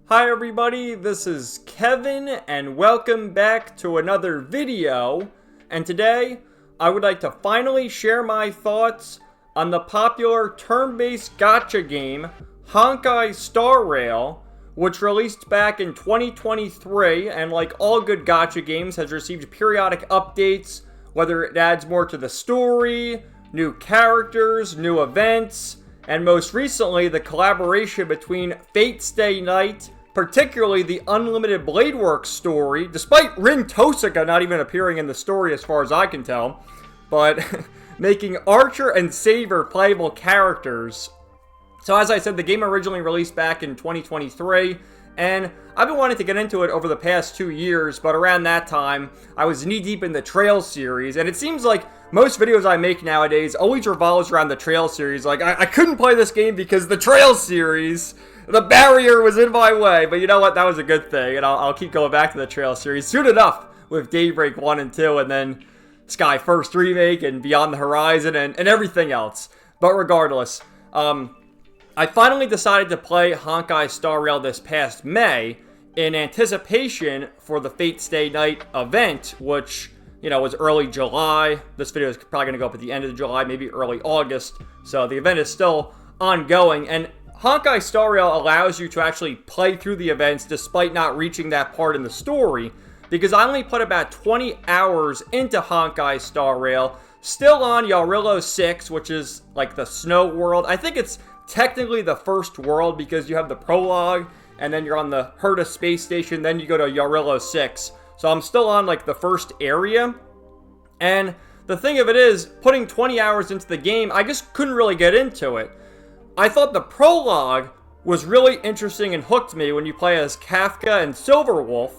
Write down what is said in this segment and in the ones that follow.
Hi everybody, this is Kevin and welcome back to another video. And today, I would like to finally share my thoughts on the popular turn-based gacha game, Honkai Star Rail, which released back in 2023 and like all good gacha games has received periodic updates, whether it adds more to the story, new characters, new events, and most recently the collaboration between Fate Stay Night, particularly the Unlimited Blade Works story, despite Rin Tosaka not even appearing in the story as far as I can tell, but making Archer and Saber playable characters. So as I said, the game originally released back in 2023, and I've been wanting to get into it over the past 2 years, but around that time, I was knee-deep in the Trail series, and it seems like most videos I make nowadays always revolves around the Trail series. Like, I couldn't play this game because the Trail series, the barrier was in my way, but you know what, that was a good thing, and I'll keep going back to the Trail series soon enough with Daybreak 1 and 2, and then Sky First Remake, and Beyond the Horizon, and everything else. But regardless, I finally decided to play Honkai Star Rail this past May in anticipation for the Fate Stay Night event, which, you know, was early July. This video is probably going to go up at the end of July, maybe early August. So the event is still ongoing, and Honkai Star Rail allows you to actually play through the events despite not reaching that part in the story, because I only put about 20 hours into Honkai Star Rail, still on Yarillo 6, which is like the snow world. I think it's technically the first world because you have the prologue, and then you're on the Herta space station, then you go to Yarillo 6. So I'm still on like the first area, and the thing of it is, putting 20 hours into the game, I just couldn't really get into it. I thought the prologue was really interesting and hooked me when you play as Kafka and Silverwolf,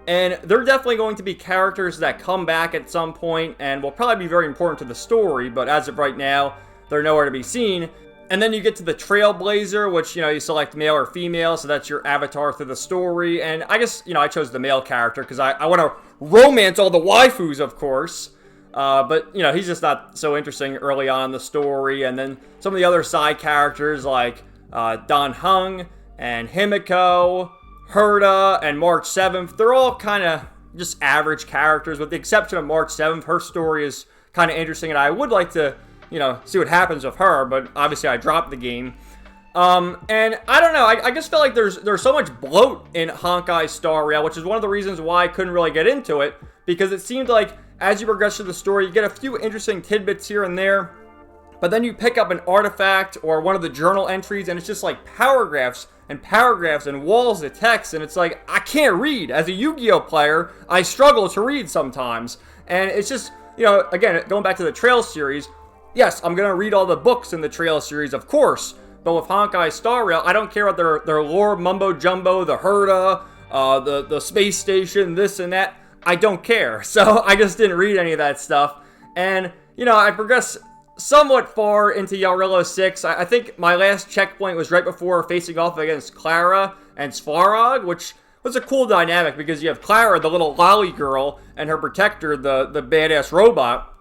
and they're definitely going to be characters that come back at some point and will probably be very important to the story, but as of right now, they're nowhere to be seen. And then you get to the Trailblazer, which, you know, you select male or female, so that's your avatar through the story, and I guess, you know, I chose the male character because I want to romance all the waifus, of course. But, you know, he's just not so interesting early on in the story. And then some of the other side characters like Dan Heng and Himiko, Herta, and March 7th, they're all kind of just average characters, with the exception of March 7th. Her story is kind of interesting, and I would like to, you know, see what happens with her, but obviously I dropped the game. And I don't know, I just feel like there's so much bloat in Honkai Star Rail, which is one of the reasons why I couldn't really get into it, because it seemed like as you progress through the story, you get a few interesting tidbits here and there, but then you pick up an artifact or one of the journal entries, and it's just like paragraphs and walls of text, and it's like, I can't read. As a Yu-Gi-Oh player, I struggle to read sometimes, and it's just, you know, again, going back to the Trail series, yes, I'm going to read all the books in the Trail series, of course, but with Honkai Star Rail, I don't care about their lore mumbo-jumbo, the Herta, the space station, this and that. I don't care. So I just didn't read any of that stuff. And, you know, I progressed somewhat far into Yarillo 6. I think my last checkpoint was right before facing off against Clara and Svarog, which was a cool dynamic because you have Clara, the little lolly girl, and her protector, the badass robot.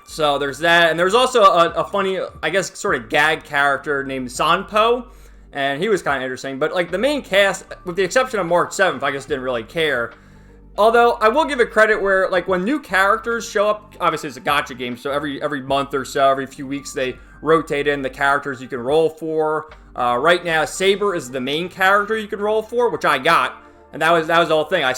So there's that. And there's also a funny, I guess, sort of gag character named Sanpo, and he was kind of interesting. But, like, the main cast, with the exception of March 7th, I just didn't really care. Although, I will give it credit where, like, when new characters show up, obviously it's a gacha game, so every month or so, every few weeks, they rotate in the characters you can roll for. Right now, Saber is the main character you can roll for, which I got, and that was the whole thing. I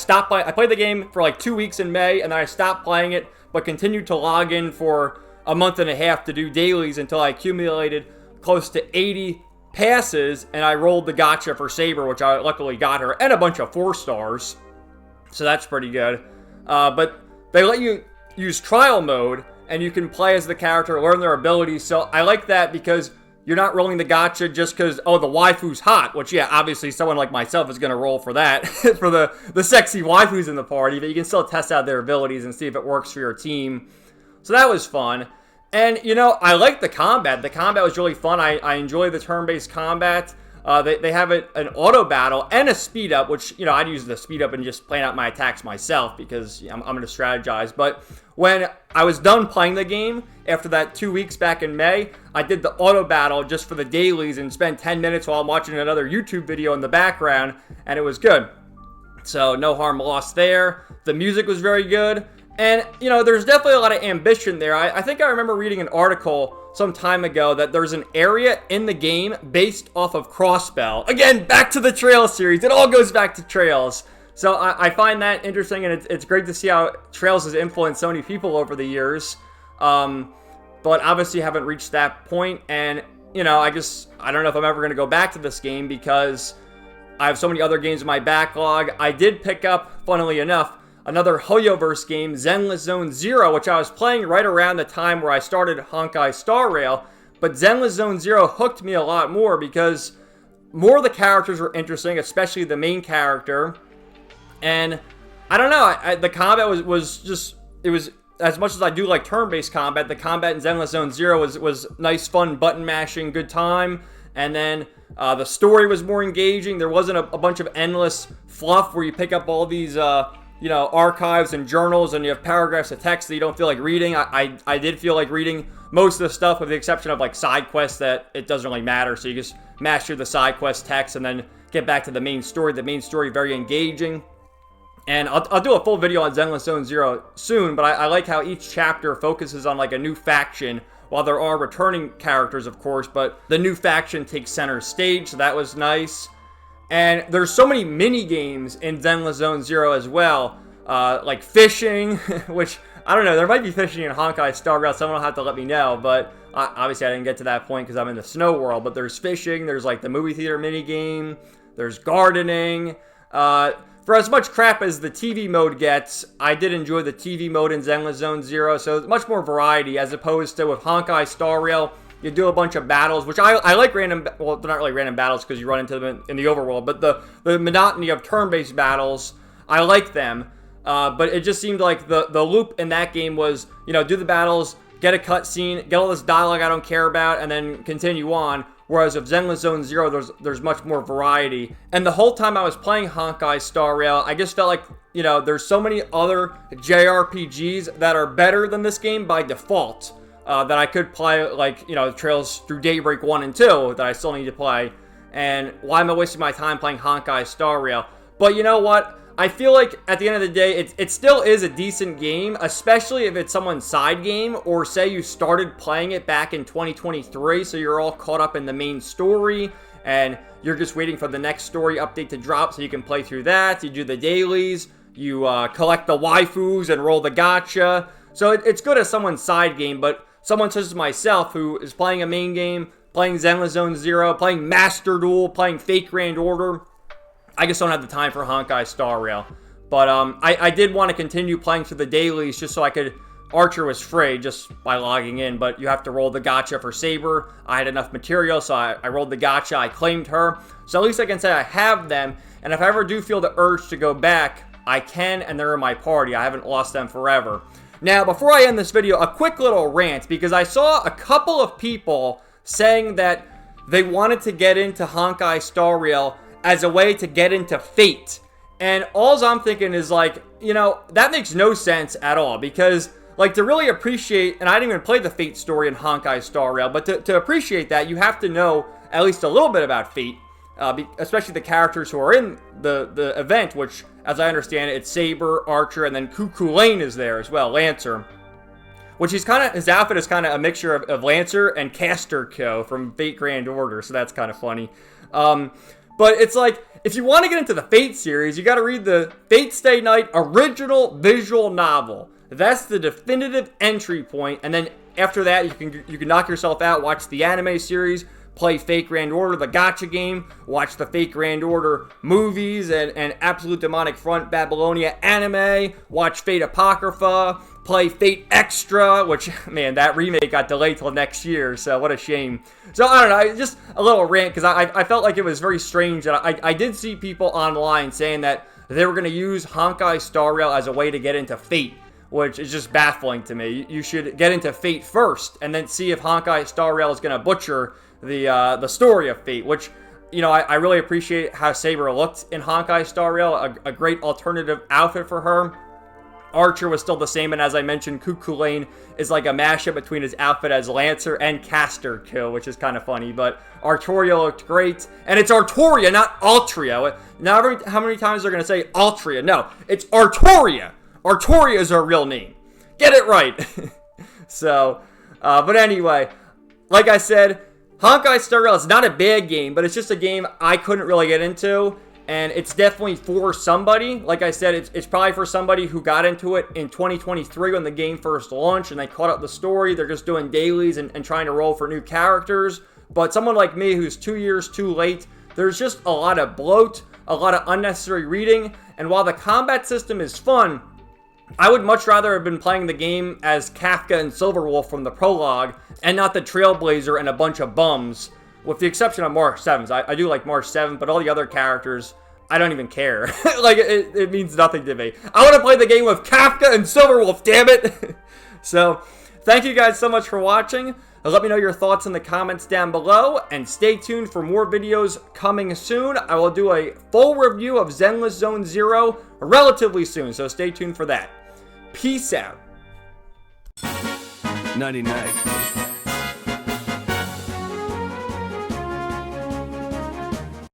played the game for, like, 2 weeks in May, and then I stopped playing it, but continued to log in for a month and a half to do dailies until I accumulated close to 80 passes, and I rolled the gacha for Saber, which I luckily got her, and a bunch of 4 stars. So that's pretty good. But they let you use trial mode, and you can play as the character, learn their abilities. So I like that because you're not rolling the gacha just because, oh, the waifu's hot. Which, yeah, obviously someone like myself is going to roll for that, for the sexy waifus in the party. But you can still test out their abilities and see if it works for your team. So that was fun. And, you know, I liked the combat. The combat was really fun. I enjoy the turn-based combat. They have an auto battle and a speed up, which, you know, I'd use the speed up and just plan out my attacks myself because I'm going to strategize. But when I was done playing the game, after that 2 weeks back in May, I did the auto battle just for the dailies and spent 10 minutes while I'm watching another YouTube video in the background, and it was good. So no harm lost there. The music was very good. And, you know, there's definitely a lot of ambition there. I think I remember reading an article some time ago that there's an area in the game based off of Crossbell. Again, back to the Trails series. It all goes back to Trails. So I find that interesting, and it's great to see how Trails has influenced so many people over the years. But obviously haven't reached that point. And, you know, I don't know if I'm ever going to go back to this game because I have so many other games in my backlog. I did pick up, funnily enough, another Hoyoverse game, Zenless Zone Zero, which I was playing right around the time where I started Honkai Star Rail. But Zenless Zone Zero hooked me a lot more because more of the characters were interesting, especially the main character. And I don't know, the combat was just, it was, as much as I do like turn-based combat, the combat in Zenless Zone Zero was nice, fun, button mashing, good time. And then the story was more engaging. There wasn't a bunch of endless fluff where you pick up all these you know, archives and journals, and you have paragraphs of text that you don't feel like reading. I did feel like reading most of the stuff, with the exception of like side quests that it doesn't really matter. So you just master the side quest text and then get back to the main story. The main story very engaging. And I'll do a full video on Zenless Zone Zero soon, but I like how each chapter focuses on like a new faction, while there are returning characters, of course, but the new faction takes center stage, so that was nice. And there's so many mini games in Zenless Zone Zero as well, like fishing, which, I don't know, there might be fishing in Honkai Star Rail, someone will have to let me know, but obviously I didn't get to that point because I'm in the snow world, but there's fishing, there's like the movie theater mini game, there's gardening. For as much crap as the TV mode gets, I did enjoy the TV mode in Zenless Zone Zero, so much more variety, as opposed to with Honkai Star Rail. You do a bunch of battles, which I like random, well, they're not really random battles because you run into them in the overworld, but the monotony of turn-based battles, I like them. But it just seemed like the loop in that game was, you know, do the battles, get a cutscene, get all this dialogue I don't care about, and then continue on. Whereas with Zenless Zone Zero, there's much more variety. And the whole time I was playing Honkai Star Rail, I just felt like, you know, there's so many other JRPGs that are better than this game by default. That I could play, like, you know, Trails Through Daybreak 1 and 2 that I still need to play. And why am I wasting my time playing Honkai Star Rail? But you know what? I feel like at the end of the day, it still is a decent game, especially if it's someone's side game, or say you started playing it back in 2023, so you're all caught up in the main story, and you're just waiting for the next story update to drop so you can play through that. You do the dailies, you collect the waifus and roll the gacha. So it's good as someone's side game, but someone such as myself who is playing a main game, playing Zenless Zone Zero, playing Master Duel, playing Fate Grand Order, I just don't have the time for Honkai Star Rail. But I did want to continue playing through the dailies just so I could... Archer was free just by logging in, but you have to roll the gacha for Saber. I had enough material, so I rolled the gacha, I claimed her. So at least I can say I have them, and if I ever do feel the urge to go back, I can, and they're in my party. I haven't lost them forever. Now, before I end this video, a quick little rant, because I saw a couple of people saying that they wanted to get into Honkai Star Rail as a way to get into Fate. And all I'm thinking is, like, you know, that makes no sense at all, because, like, to really appreciate, and I didn't even play the Fate story in Honkai Star Rail, but to appreciate that, you have to know at least a little bit about Fate, especially the characters who are in the event, which, as I understand it, it's Saber, Archer, and then Cuckoo Lane is there as well, Lancer. Which his outfit is kind of a mixture of Lancer and Caster Co. from Fate Grand Order, so that's kind of funny. But it's like, if you want to get into the Fate series, you got to read the Fate Stay Night original visual novel. That's the definitive entry point, and then after that, you can knock yourself out, watch the anime series, play Fate Grand Order, the gacha game, watch the Fate Grand Order movies and Absolute Demonic Front Babylonia anime, watch Fate Apocrypha, play Fate Extra, which, man, that remake got delayed till next year, so what a shame. So, I don't know, just a little rant, because I felt like it was very strange that I did see people online saying that they were going to use Honkai Star Rail as a way to get into Fate, which is just baffling to me. You should get into Fate first, and then see if Honkai Star Rail is going to butcher the story of Fate, which you know, I really appreciate how Saber looked in Honkai Star Rail, a great alternative outfit for her. Archer was still the same, and as I mentioned, Cuckoo Lane is like a mashup between his outfit as Lancer and Caster Kill, which is kind of funny, but Artoria looked great, and it's Artoria, not Altria. Now, how many times they're going to say Altria? No, it's Artoria. Artoria is her real name. Get it right. So, but anyway, like I said, Honkai Star Rail is not a bad game, but it's just a game I couldn't really get into. And it's definitely for somebody. Like I said, it's probably for somebody who got into it in 2023 when the game first launched and they caught up the story. They're just doing dailies and trying to roll for new characters. But someone like me who's 2 years too late, there's just a lot of bloat, a lot of unnecessary reading. And while the combat system is fun, I would much rather have been playing the game as Kafka and Silverwolf from the prologue and not the Trailblazer and a bunch of bums. With the exception of March 7th. I do like March 7th, but all the other characters, I don't even care. Like, it means nothing to me. I want to play the game with Kafka and Silverwolf, damn it! So, thank you guys so much for watching. Let me know your thoughts in the comments down below, and stay tuned for more videos coming soon. I will do a full review of Zenless Zone Zero relatively soon, so stay tuned for that. Peace out. 99.